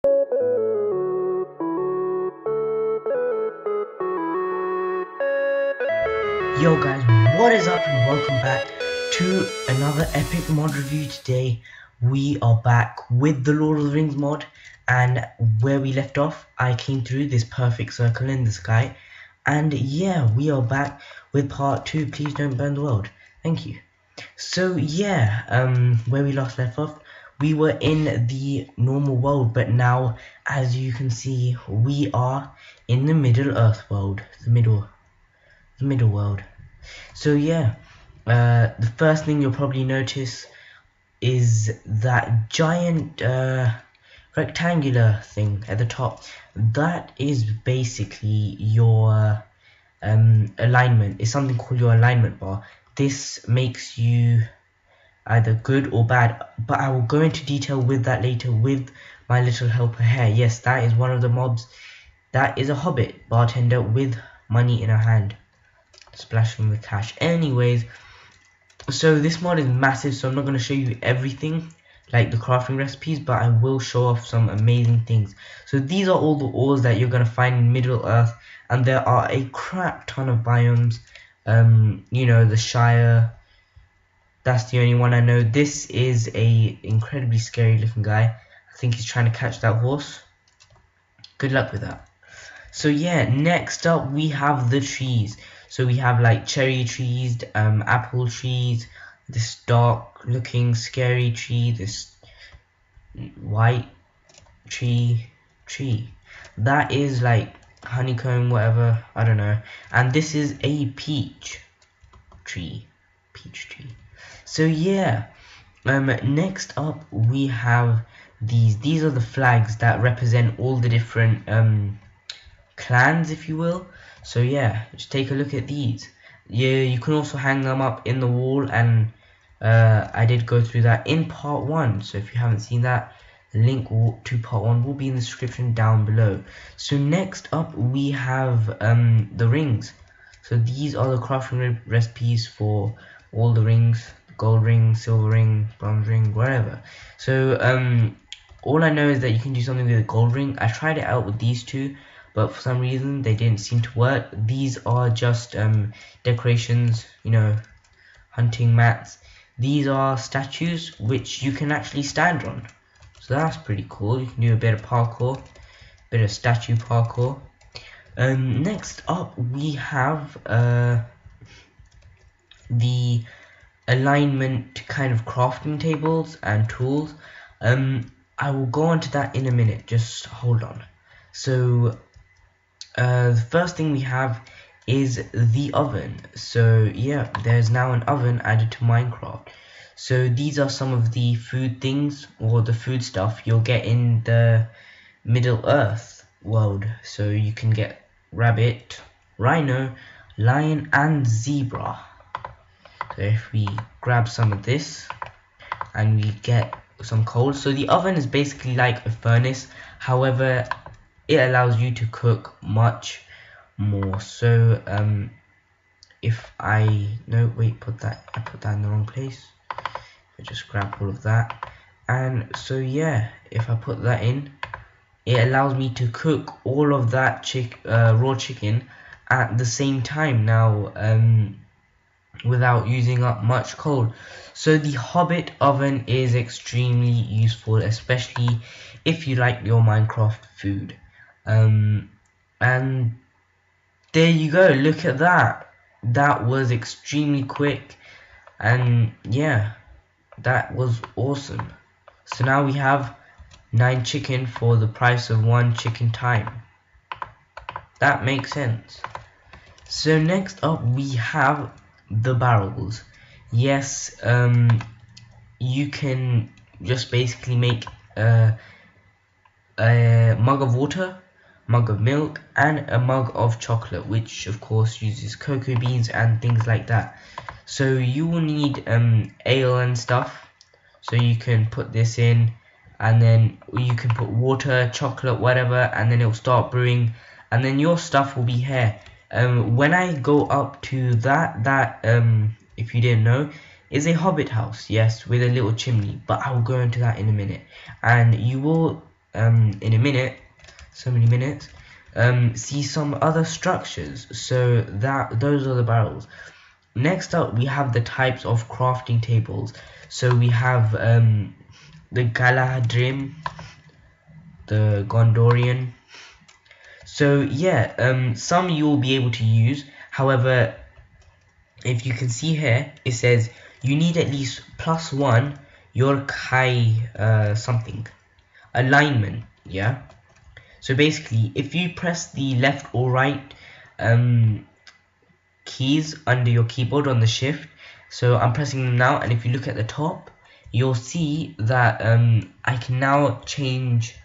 Yo guys, what is up and welcome back to another epic mod review. Today we are back with the Lord of the Rings mod, and where we left off I came through this perfect circle in the sky, and yeah, we are back with part 2. Please don't burn the world, thank you. So yeah, where we last left off, we were in the normal world, but now as you can see we are in the Middle Earth world, the middle world. So yeah, the first thing you'll probably notice is that giant rectangular thing at the top. That is basically your alignment. It's something called your alignment bar. This makes you either good or bad, but I will go into detail with that later with my little helper here. Yes, that is one of the mobs. That is a hobbit bartender with money in her hand, splashing with cash. Anyways, so this mod is massive, so I'm not going to show you everything like the crafting recipes, but I will show off some amazing things. So these are all the ores that you're going to find in Middle Earth, and there are a crap ton of biomes. You know, the Shire, that's the only one I know. This is a incredibly scary looking guy. I think he's trying to catch that horse. Good luck with that. So yeah, next up we have the trees. So we have like cherry trees, apple trees, this dark looking scary tree, this white tree. That is like honeycomb, whatever, I don't know. And this is a peach tree. So yeah, next up we have these are the flags that represent all the different clans, if you will. So yeah, just take a look at these. Yeah, you can also hang them up in the wall, and I did go through that in part 1. So if you haven't seen that, the link to part 1 will be in the description down below. So next up we have the rings. So these are the crafting recipes for all the rings: gold ring, silver ring, bronze ring, whatever. So all I know is that you can do something with a gold ring. I tried it out with these two, but for some reason they didn't seem to work. These are just decorations, you know, hunting mats. These are statues which you can actually stand on, so that's pretty cool. You can do a bit of parkour, bit of statue parkour. Next up we have the alignment kind of crafting tables and tools. I will go on to that in a minute, just hold on. So the first thing we have is the oven. So yeah, there's now an oven added to Minecraft. So these are some of the food things, or the food stuff you'll get in the Middle Earth world. So you can get rabbit, rhino, lion, and zebra. So if we grab some of this and we get some coal, so the oven is basically like a furnace, however it allows you to cook much more. So if I put that in the wrong place. I just grab all of that, and so yeah, if I put that in, it allows me to cook all of that raw chicken at the same time now, without using up much coal. So the Hobbit oven is extremely useful, especially if you like your Minecraft food. And there you go, look at that. That was extremely quick, and yeah, that was awesome. So now we have 9 chicken for the price of 1 chicken time. That makes sense. So next up we have the barrels. Yes, you can just basically make a mug of water, mug of milk, and a mug of chocolate, which of course uses cocoa beans and things like that. So you will need ale and stuff, so you can put this in, and then you can put water, chocolate, whatever, and then it will start brewing, and then your stuff will be here. When I go up to that if you didn't know, is a hobbit house, yes, with a little chimney, but I will go into that in a minute. And you will in a minute, so many minutes, see some other structures. So those are the barrels. Next up, we have the types of crafting tables. So we have the Galadrim, the Gondorian. So yeah, some you will be able to use. However, if you can see here, it says you need at least +1 your Kai something alignment. Yeah. So basically, if you press the left or right keys under your keyboard on the shift, so I'm pressing them now, and if you look at the top, you'll see that I can now change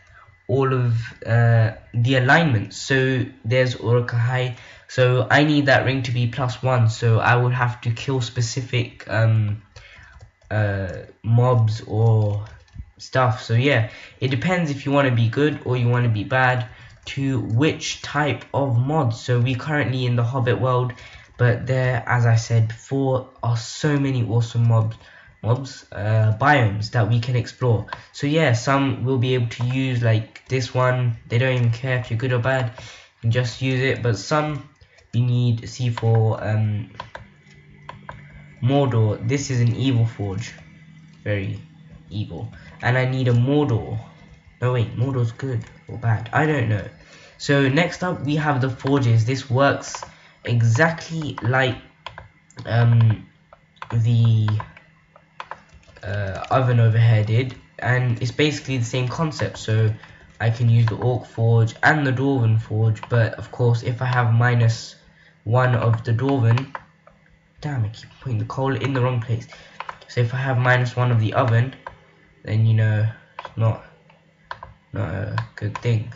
all of the alignments. So there's Uruk-hai, so I need that ring to be +1, so I would have to kill specific mobs or stuff. So yeah, it depends if you want to be good or you want to be bad to which type of mods. So we're currently in the Hobbit world, but there, as I said before, are so many awesome biomes that we can explore. So yeah, some will be able to use, like this one, they don't even care if you're good or bad, you can just use it. But some you need C4. Mordor, this is an evil forge, very evil, and I need a Mordor. No wait, Mordor's good or bad, I don't know. So next up we have the forges. This works exactly like the oven over here did, and it's basically the same concept. So I can use the Orc forge and the Dwarven forge, but of course if I have -1 of the Dwarven, damn, I keep putting the coal in the wrong place. So if I have -1 of the oven, then you know it's not a good thing.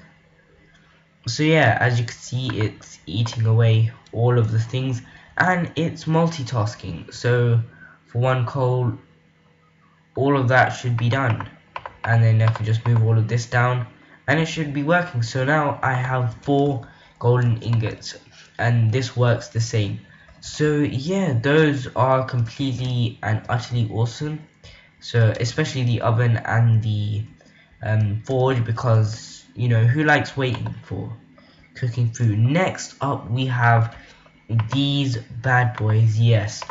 So yeah, as you can see, it's eating away all of the things, and it's multitasking. So for 1 coal, all of that should be done, and then I can just move all of this down and it should be working. So now I have 4 golden ingots, and this works the same. So yeah, those are completely and utterly awesome. So especially the oven and the forge, because you know, who likes waiting for cooking food? Next up we have these bad boys. Yes,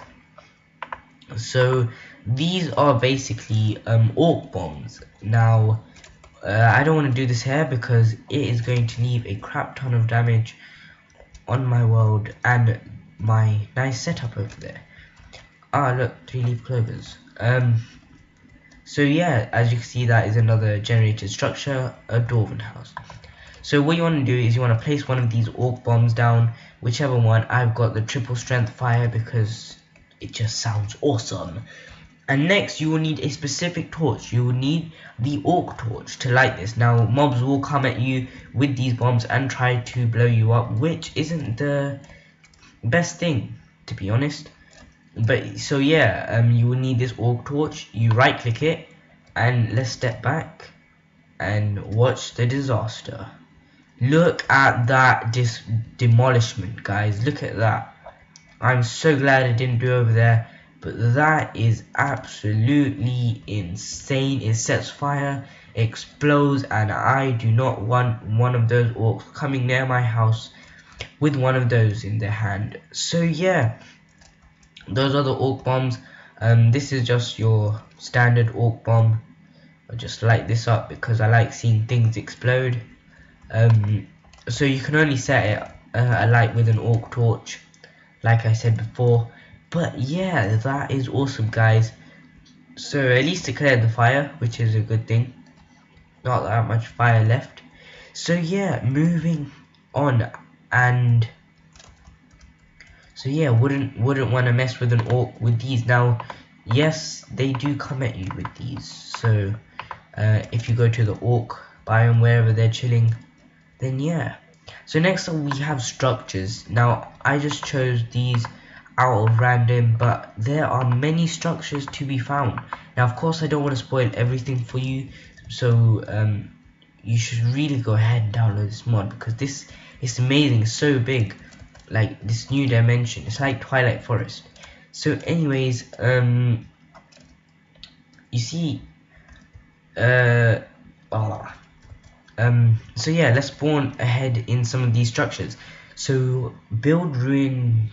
so these are basically orc bombs. Now I don't want to do this here because it is going to leave a crap ton of damage on my world and my nice setup over there. Ah, look, 3-leaf clovers. So yeah, as you can see, that is another generated structure, a Dwarven house. So what you want to do is you want to place one of these orc bombs down, whichever one. I've got the triple strength fire because it just sounds awesome. And next you will need a specific torch. You will need the orc torch to light this. Now mobs will come at you with these bombs and try to blow you up, which isn't the best thing, to be honest. But so yeah, you will need this orc torch. You right click it, and let's step back and watch the disaster. Look at that demolishment, guys. Look at that. I'm so glad I didn't do over there, but that is absolutely insane. It sets fire, explodes, and I do not want one of those orcs coming near my house with one of those in their hand. So yeah, those are the orc bombs. This is just your standard orc bomb. I'll just light this up because I like seeing things explode. So you can only set it alight with an orc torch, like I said before. But yeah, that is awesome, guys. So at least it cleared the fire, which is a good thing. Not that much fire left. So yeah, moving on. And so yeah, wouldn't want to mess with an orc with these. Now yes, they do come at you with these. So if you go to the orc biome, wherever they're chilling, then yeah. So next up we have structures. Now I just chose these out of random, but there are many structures to be found. Now of course I don't want to spoil everything for you, so you should really go ahead and download this mod, because this is amazing. It's so big, like this new dimension. It's like Twilight Forest. So anyways, you see, So yeah, let's spawn ahead in some of these structures. So build ruin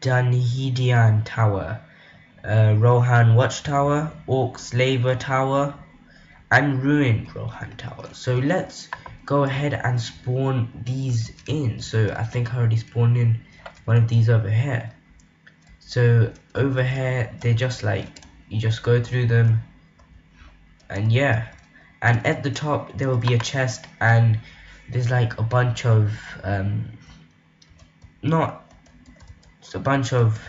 Dunhidian Tower, Rohan Watchtower, Orc Slaver Tower, and ruin Rohan Tower. So let's go ahead and spawn these in. So I think I already spawned in one of these over here. So over here, they're just like, you just go through them, and yeah. And at the top there will be a chest, and there's like a bunch of not it's a bunch of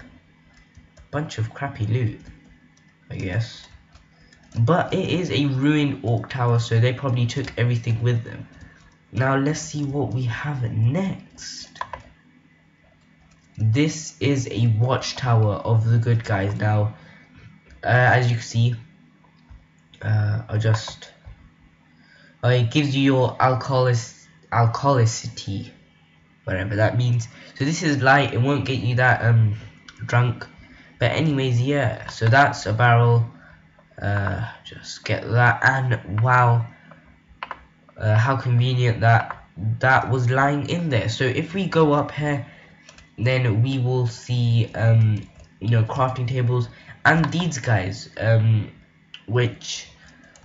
crappy loot, I guess. But it is a ruined orc tower, so they probably took everything with them. Now let's see what we have next. This is a watchtower of the good guys. Now, as you can see, it gives you your alcoholicity, whatever that means. So this is light, it won't get you that drunk. But anyways, yeah, so that's a barrel. Just get that, and wow, how convenient that was lying in there. So if we go up here, then we will see you know, crafting tables and these guys, which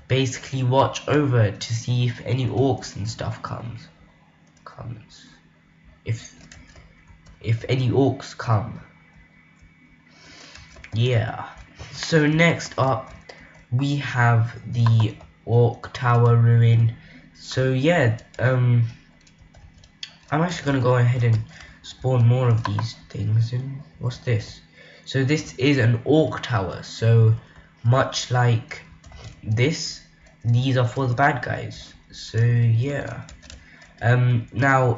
basically watch over to see if any orcs and stuff comes if any orcs come. Yeah, so next up we have the orc tower ruin. So yeah, I'm actually gonna go ahead and spawn more of these things. And what's this? So this is an orc tower, so much like this, these are for the bad guys. So yeah, now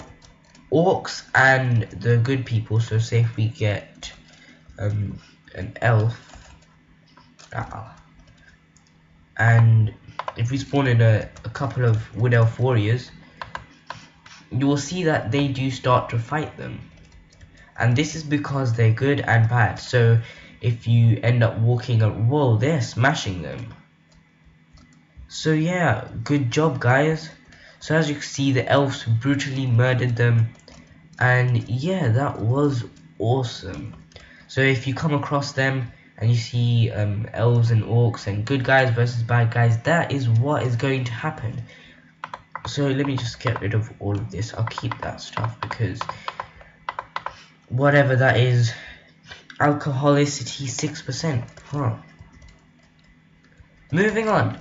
orcs and the good people, so say if we get an elf, and if we spawn in a couple of wood elf warriors, you will see that they do start to fight them, and this is because they're good and bad. So if you end up walking a wall, they're smashing them. So yeah, good job guys. So as you can see, the elves brutally murdered them, and yeah, that was awesome. So if you come across them and you see elves and orcs and good guys versus bad guys, that is what is going to happen. So let me just get rid of all of this. I'll keep that stuff because whatever that is, alcoholicity 6%, huh? Moving on.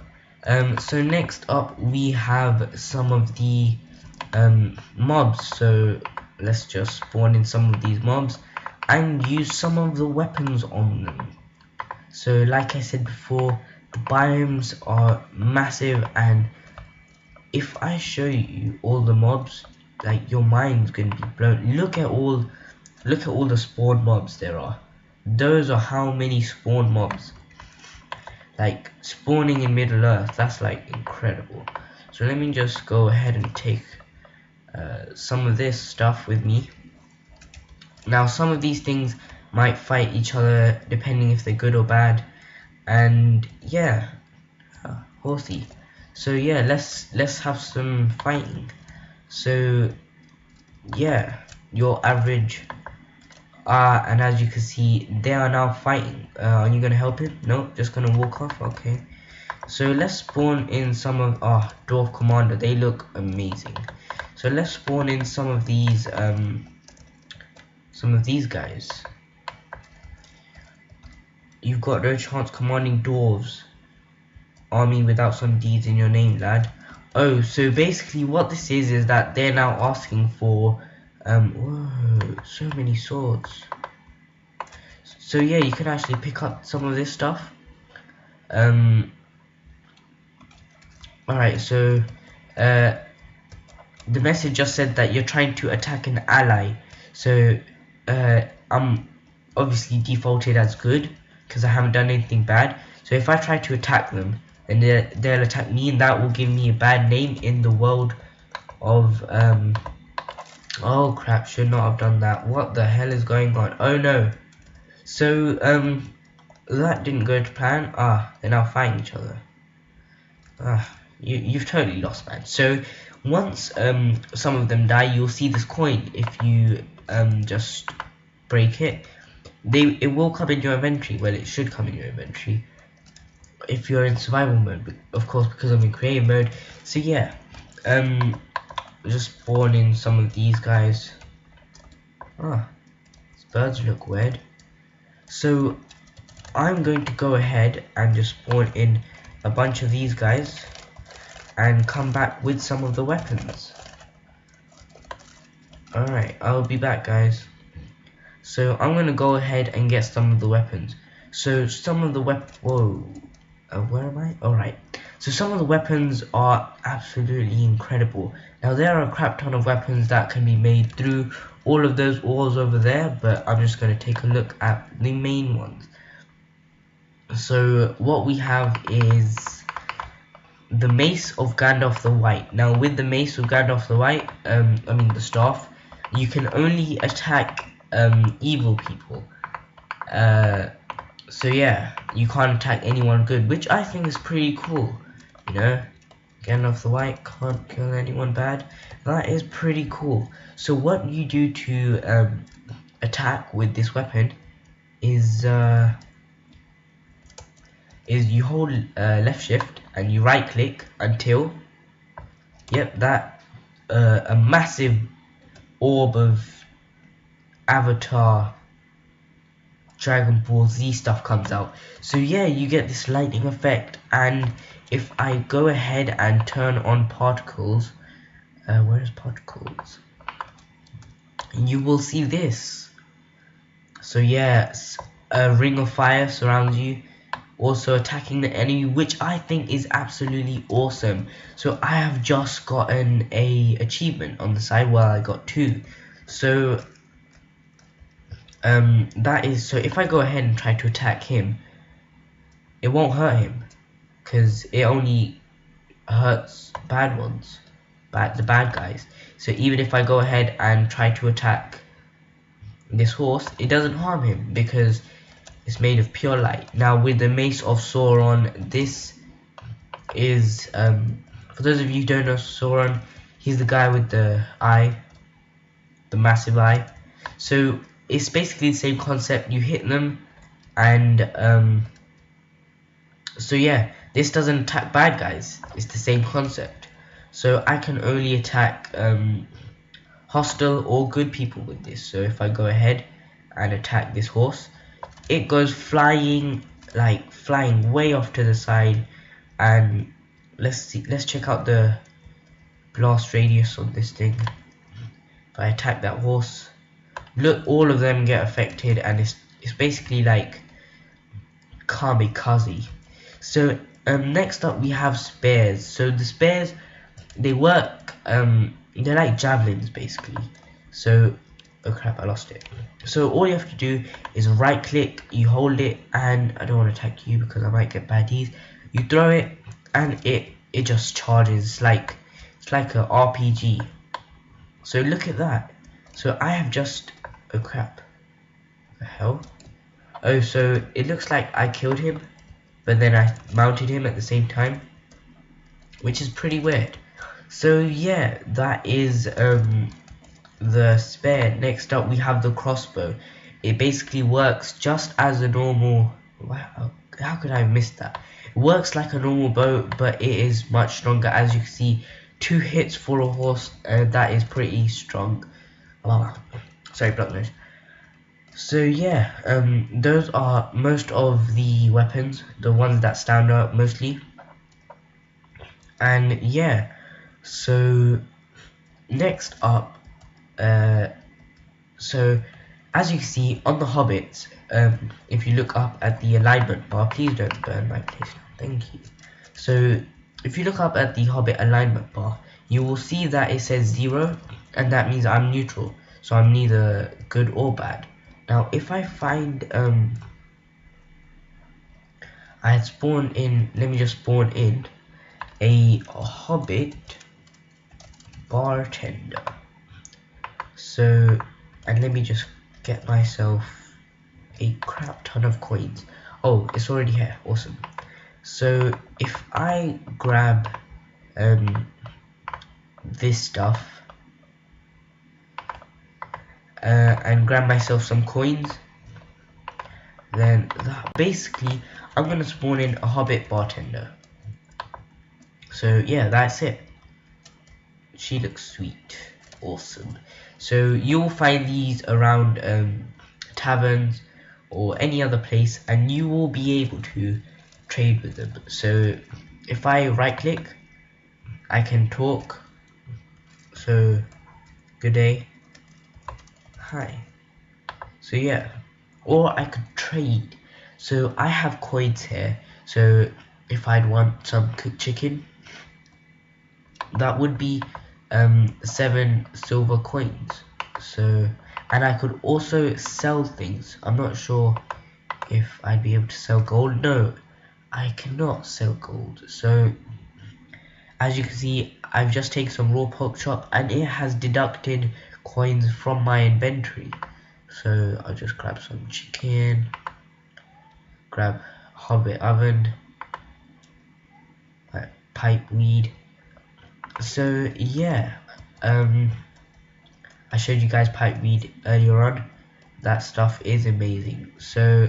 So next up we have some of the mobs. So let's just spawn in some of these mobs and use some of the weapons on them. So like I said before, the biomes are massive, and if I show you all the mobs, like, your mind's gonna be blown. Look at all the spawn mobs there are. Those are how many spawn mobs. Like, spawning in Middle Earth, that's like incredible. So let me just go ahead and take some of this stuff with me. Now some of these things might fight each other depending if they're good or bad, and yeah, horsey. So yeah, let's have some fighting. So yeah, your average and as you can see, they are now fighting. Are you gonna help him? No, just gonna walk off. Okay, so let's spawn in some of Dwarf Commander. They look amazing. So let's spawn in some of these guys. You've got no chance commanding dwarves army without some deeds in your name, lad. Oh, so basically what this is that they're now asking for whoa, so many swords. So yeah, you can actually pick up some of this stuff. Alright, so the message just said that you're trying to attack an ally. So I'm obviously defaulted as good because I haven't done anything bad. So if I try to attack them, then they'll attack me, and that will give me a bad name in the world of oh crap, should not have done that. What the hell is going on? Oh no. So that didn't go to plan. They're now fighting each other. you've totally lost, man. So once some of them die, you'll see this coin. If you just break it, it will come in your inventory. Well, it should come in your inventory if you're in survival mode, but of course, because I'm in creative mode. So yeah, just spawn in some of these guys. Ah, these birds look weird. So I'm going to go ahead and just spawn in a bunch of these guys and come back with some of the weapons. Alright, I'll be back, guys. So I'm gonna go ahead and get some of the weapons. So some of the whoa, where am I? Alright, so some of the weapons are absolutely incredible. Now there are a crap ton of weapons that can be made through all of those walls over there, but I'm just gonna take a look at the main ones. So what we have is the Mace of Gandalf the White. Now with the Mace of Gandalf the White, I mean the staff, you can only attack evil people. So yeah, you can't attack anyone good, which I think is pretty cool. You know, Gandalf the White can't kill anyone bad. That is pretty cool. So what you do to attack with this weapon is you hold left shift and you right click until, yep, that a massive orb of Avatar Dragon Ball Z stuff comes out. So yeah, you get this lightning effect, and if I go ahead and turn on particles, where's particles? You will see this. So yeah, a ring of fire surrounds you, also attacking the enemy, which I think is absolutely awesome. So I have just gotten a achievement on the side where I got 2. So that is, so if I go ahead and try to attack him, it won't hurt him, because it only hurts bad ones, the bad guys. So even if I go ahead and try to attack this horse, it doesn't harm him because it's made of pure light. Now with the Mace of Sauron, this is for those of you who don't know Sauron, he's the guy with the eye, the massive eye. So it's basically the same concept. You hit them, and so yeah, this doesn't attack bad guys. It's the same concept. So I can only attack hostile or good people with this. So if I go ahead and attack this horse, it goes flying, like flying way off to the side. And let's check out the blast radius on this thing. If I attack that horse, look, all of them get affected, and it's basically like kamikaze. So next up we have spears. So the spears, they work, they're like javelins basically. So oh crap, I lost it. So all you have to do is right click, you hold it, and I don't want to attack you because I might get baddies. You throw it and it just charges. It's like a RPG. So look at that. So I have just, oh crap, what the hell? Oh, so it looks like I killed him, but then I mounted him at the same time, which is pretty weird. So yeah, that is the spear. Next up we have the crossbow. It basically works just as a normal, wow, how could I have missed that? It works like a normal bow, but it is much stronger. As you can see, 2 hits for a horse, that is pretty strong. Oh, sorry, block nose. So yeah, those are most of the weapons, the ones that stand out mostly. And yeah, so next up, so as you can see on the hobbits, if you look up at the alignment bar, please don't burn my place now, thank you. So if you look up at the hobbit alignment bar, you will see that it says 0, and that means I'm neutral, so I'm neither good or bad. Now if I find I had spawned in, let me just spawn in a hobbit bartender. So, and let me just get myself a crap ton of coins. Oh, it's already here, awesome. So if I grab this stuff and grab myself some coins. Then basically I'm gonna spawn in a hobbit bartender. So yeah, that's it. She looks sweet. Awesome. So you'll find these around taverns or any other place, and you will be able to trade with them. So if I right click, I can talk. So good day, hi. So yeah, or I could trade. So I have coins here, so if I'd want some cooked chicken, that would be 7 silver coins. So, and I could also sell things. I'm not sure if I'd be able to sell gold. No, I cannot sell gold. So as you can see, I've just taken some raw pork chop and it has deducted coins from my inventory. So I'll just grab some chicken, grab hobbit oven, pipe weed. So yeah, I showed you guys pipe weed earlier on. That stuff is amazing. So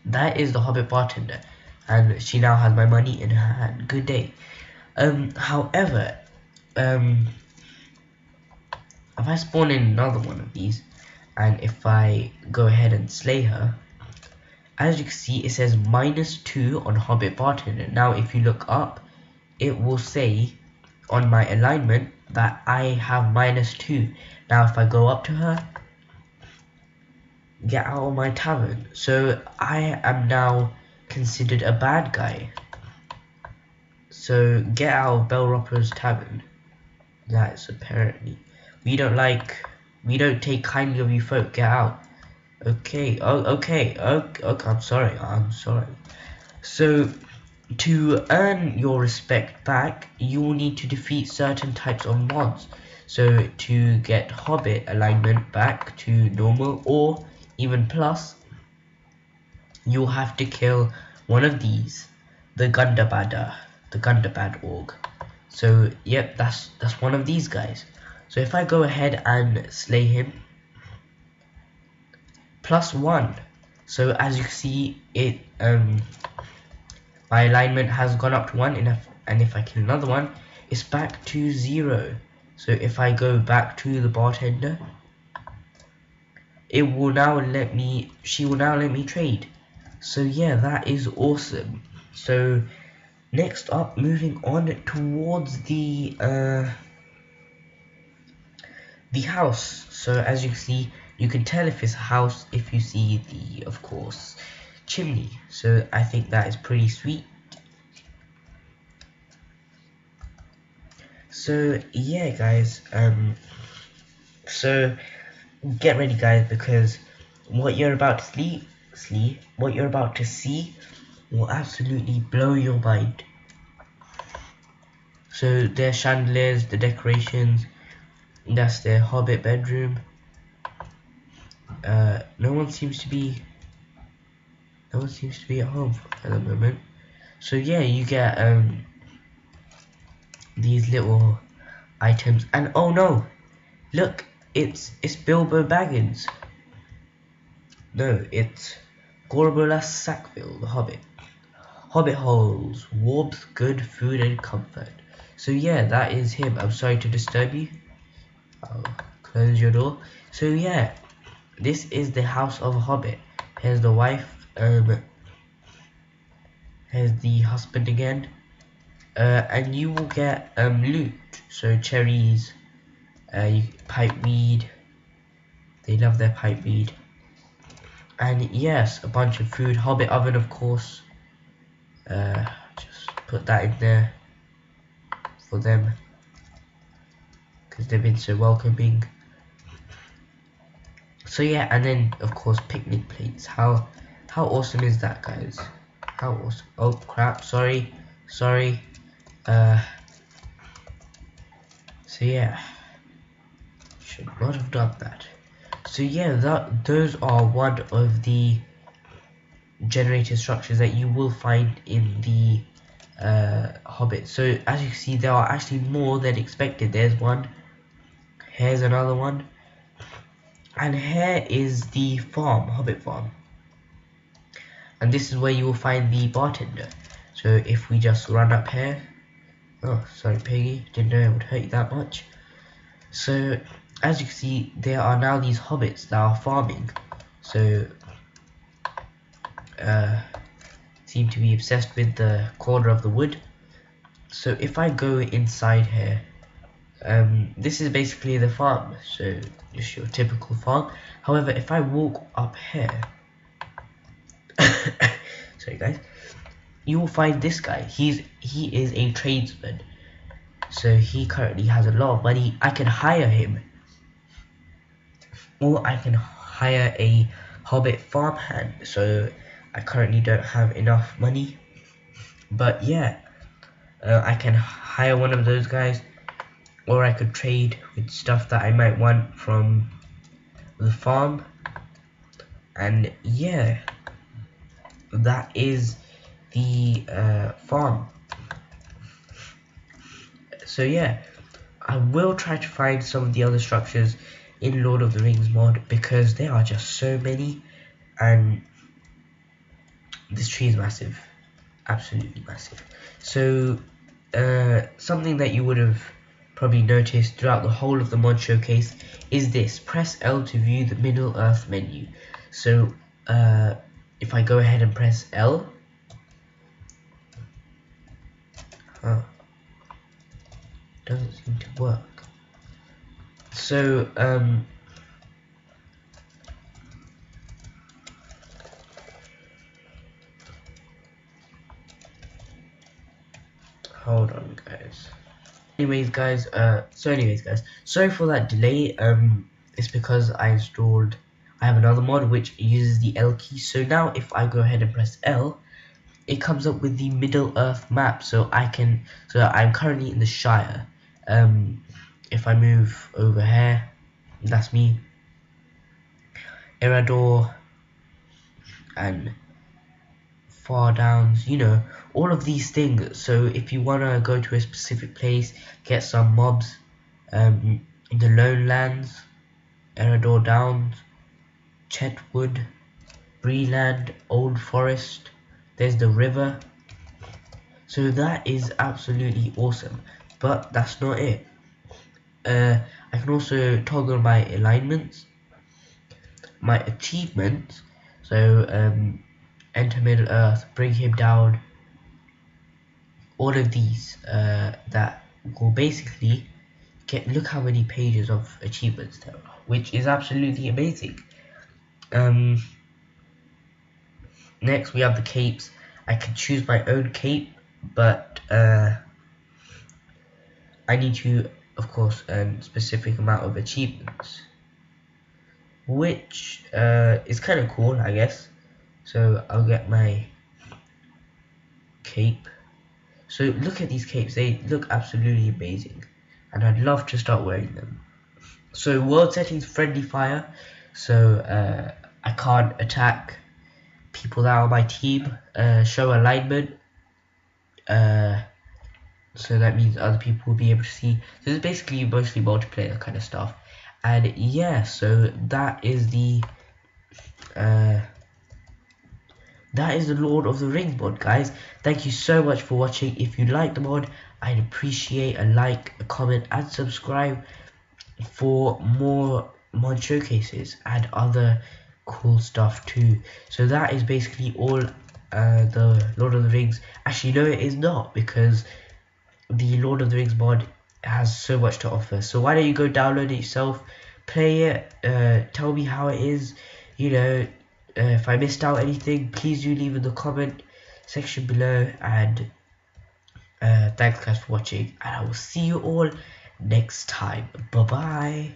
that is the hobbit bartender, and she now has my money in her hand. Good day. However, if I spawn in another one of these, and if I go ahead and slay her, as you can see, it says -2 on hobbit bartender. Now if you look up, it will say on my alignment that I have -2. Now if I go up to her, get out of my tavern. So I am now considered a bad guy. So get out of Bellropper's tavern. That's apparently, we don't take kindly of you folk. Get out. Okay, okay, I'm sorry. So to earn your respect back, you will need to defeat certain types of mods. So to get hobbit alignment back to normal or even plus, you'll have to kill one of these, the Gundabad org. So yep, that's one of these guys. So if I go ahead and slay him, +1. So as you can see, it my alignment has gone up to 1, and if I kill another one, it's back to 0. So if I go back to the bartender, she will now let me trade. So yeah, that is awesome. So next up, moving on towards the house. So as you can see, you can tell if it's a house if you see the, of course, chimney. So I think that is pretty sweet. So yeah guys, so get ready guys, because what you're about to see will absolutely blow your mind. So their chandeliers, the decorations, that's their hobbit bedroom. No one seems to be at home at the moment. So yeah, you get these little items, and oh no, look, it's Bilbo Baggins. No, it's Gorbolas Sackville, the Hobbit. Hobbit holes, warmth, good food, and comfort. So yeah, that is him. I'm sorry to disturb you. I'll close your door. So yeah, this is the house of a Hobbit. Here's the wife. Here's the husband again. And you will get loot. So cherries, pipe weed. They love their pipe weed. And yes, a bunch of food. Hobbit oven, of course. Just put that in there for them, because they've been so welcoming. So yeah, and then of course picnic plates. How awesome is that, guys? How awesome. Oh crap, sorry. So yeah, should not have done that. So yeah, those are one of the generator structures that you will find in the hobbits. So as you can see, there are actually more than expected. There's one, here's another one, and here is the farm, hobbit farm, and this is where you will find the bartender. So if we just run up here, oh sorry Piggy, didn't know it would hurt you that much. So as you can see, there are now these hobbits that are farming. So seem to be obsessed with the corner of the wood. So if I go inside here, this is basically the farm, so just your typical farm. However, if I walk up here, sorry guys, you will find this guy. He is a tradesman, so he currently has a lot of money. I can hire him, or I can hire a hobbit farmhand. So I currently don't have enough money, but yeah, I can hire one of those guys, or I could trade with stuff that I might want from the farm. And yeah, that is the farm. So yeah, I will try to find some of the other structures in Lord of the Rings mod, because there are just so many, and this tree is massive, absolutely massive. So something that you would have probably noticed throughout the whole of the mod showcase is this: press L to view the Middle Earth menu. So if I go ahead and press L, doesn't seem to work. So hold on guys. Anyways guys, sorry for that delay. It's because I have another mod which uses the L key. So now if I go ahead and press L, it comes up with the Middle Earth map. So I'm currently in the Shire. If I move over here, that's me, Erador, and Far Downs, you know, all of these things. So if you want to go to a specific place, get some mobs, in the Lone Lands, Erador Downs, Chetwood, Breeland, Old Forest, there's the river. So that is absolutely awesome, but that's not it. I can also toggle my alignments, my achievements. So enter Middle Earth, bring him down, all of these that will basically look how many pages of achievements there are, which is absolutely amazing. Next we have the capes. I can choose my own cape, but I need to, of course, earn a specific amount of achievements, which is kind of cool, I guess. So I'll get my cape. So look at these capes, they look absolutely amazing, and I'd love to start wearing them. So world settings, friendly fire, so I can't attack people that are on my team. Show alignment, so that means other people will be able to see. So it's basically mostly multiplayer kind of stuff. And yeah, so that is the Lord of the Rings mod, guys. Thank you so much for watching. If you like the mod, I'd appreciate a like, a comment, and subscribe for more mod showcases and other cool stuff too. So that is basically all the Lord of the Rings. Actually no, it is not, because the Lord of the Rings mod has so much to offer. So why don't you go download it yourself, play it, tell me how it is, you know. If I missed out anything, please do leave in the comment section below. And thanks guys for watching, and I will see you all next time. Bye bye.